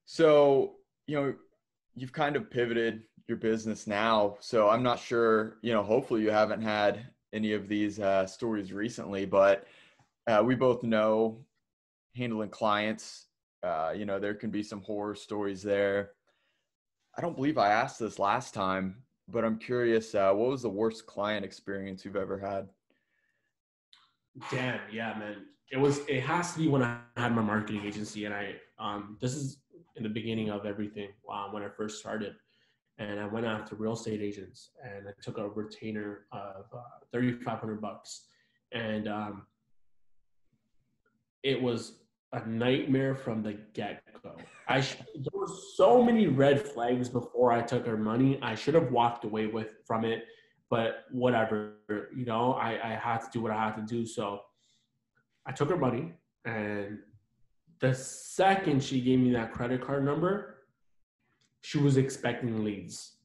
So, you've kind of pivoted your business now. So I'm not sure, hopefully you haven't had any of these stories recently, but we both know handling clients, there can be some horror stories there. I don't believe I asked this last time, but I'm curious, what was the worst client experience you've ever had? Damn, yeah, man. It has to be when I had my marketing agency, and this is in the beginning of everything, when I first started. And I went after real estate agents, and I took a retainer of $3,500. And it was a nightmare from the get-go. There were so many red flags before I took her money. I should have walked away from it, but whatever, I had to do what I had to do. So I took her money, and the second she gave me that credit card number, she was expecting leads.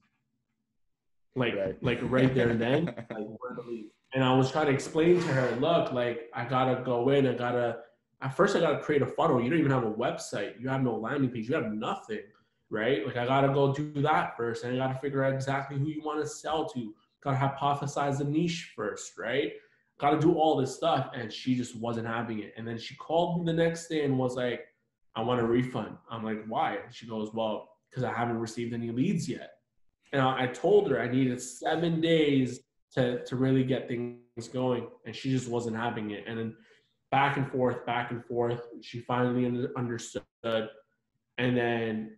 Right. Like right there and then, like where to leave. And I was trying to explain to her, look, like I gotta go in, at first I gotta create a funnel. You don't even have a website, you have no landing page, you have nothing, right? Like I gotta go do that first, and I gotta figure out exactly who you want to sell to. Gotta hypothesize the niche first, right? Gotta do all this stuff, and she just wasn't having it. And then she called me the next day and was like, I want a refund. I'm like, why? And she goes, well, because I haven't received any leads yet. And I told her I needed 7 days to really get things going, and she just wasn't having it. And then back and forth, back and forth. She finally understood. And then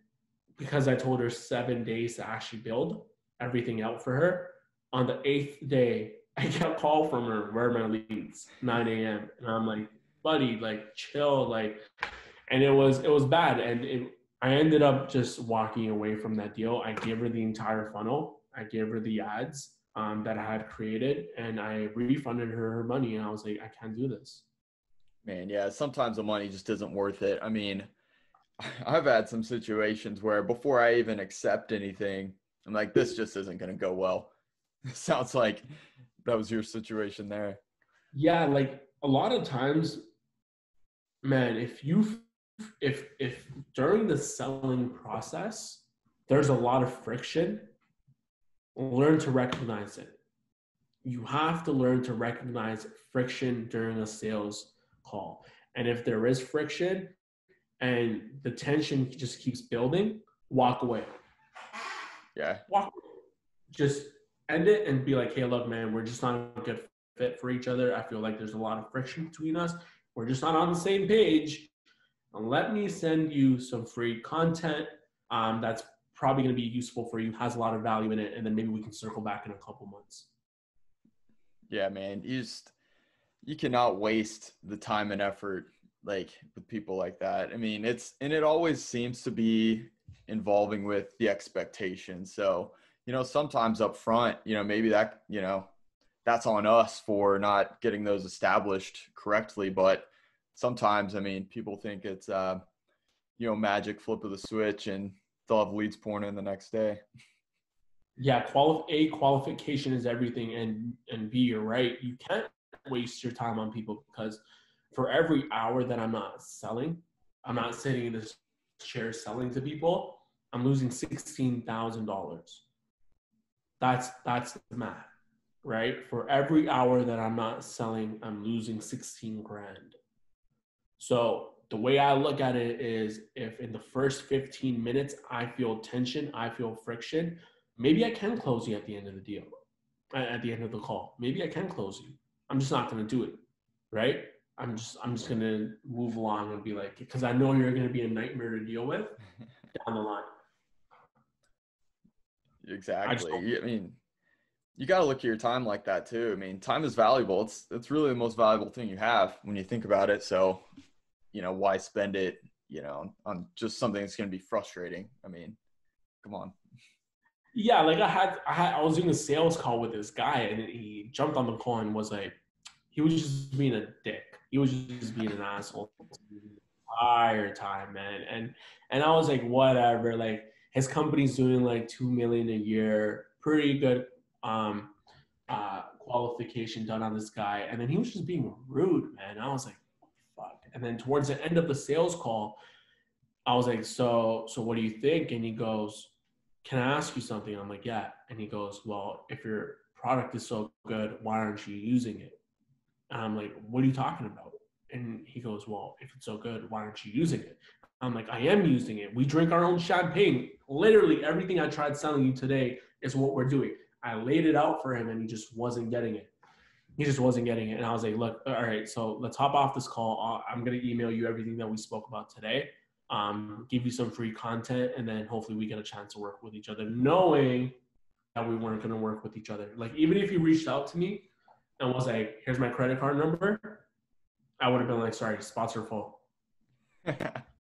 because I told her 7 days to actually build everything out for her, on the eighth day, I get a call from her, where are my leads? 9 a.m. And I'm like, buddy, like chill, like, and it was bad. And I ended up just walking away from that deal. I gave her the entire funnel. I gave her the ads that I had created, and I refunded her money. And I was like, I can't do this. Man, yeah, sometimes the money just isn't worth it. I mean, I've had some situations where before I even accept anything, I'm like, this just isn't going to go well. Sounds like that was your situation there. Yeah, like a lot of times, man, if during the selling process there's a lot of friction, learn to recognize it. You have to learn to recognize friction during a sales call. And if there is friction and the tension just keeps building, walk away. Yeah. Walk away. Just end it and be like, hey, look, man, we're just not a good fit for each other. I feel like there's a lot of friction between us. We're just not on the same page. And let me send you some free content that's probably going to be useful for you, has a lot of value in it, and then maybe we can circle back in a couple months. Yeah, man. You cannot waste the time and effort like with people like that. I mean, it always seems to be involving with the expectations. So, sometimes up front, maybe that, that's on us for not getting those established correctly. But sometimes, I mean, people think it's, magic flip of the switch and they'll have leads pouring in the next day. Yeah, qualification is everything, and B, you're right. You can't waste your time on people, because for every hour that I'm not selling, I'm not sitting in this chair selling to people, I'm losing $16,000. That's the math, right? For every hour that I'm not selling, I'm losing 16 grand. So the way I look at it is, if in the first 15 minutes I feel tension, I feel friction, maybe I can close you at the end of the deal, at the end of the call. Maybe I can close you. I'm just not going to do it, right? I'm just going to move along and be like, because I know you're going to be a nightmare to deal with down the line. Exactly. I mean, you got to look at your time like that too. I mean, time is valuable. It's really the most valuable thing you have when you think about it. So, why spend it, on just something that's going to be frustrating? I mean, come on. Yeah, like I was doing a sales call with this guy, and he jumped on the call and was like, he was just being a dick. He was just being an asshole the entire time, man. And I was like, whatever. Like, his company's doing like 2 million a year, pretty good qualification done on this guy. And then he was just being rude, man. I was like, fuck. And then towards the end of the sales call, I was like, so what do you think? And he goes, can I ask you something? I'm like, yeah. And he goes, well, if your product is so good, why aren't you using it? And I'm like, what are you talking about? And he goes, well, if it's so good, why aren't you using it? I'm like, I am using it. We drink our own champagne. Literally everything I tried selling you today is what we're doing. I laid it out for him and he just wasn't getting it. He just wasn't getting it. And I was like, look, all right, so let's hop off this call. I'm going to email you everything that we spoke about today, give you some free content, and then hopefully we get a chance to work with each other, knowing that we weren't going to work with each other. Like, even if you reached out to me and was like, here's my credit card number, I would have been like, sorry, spots are full.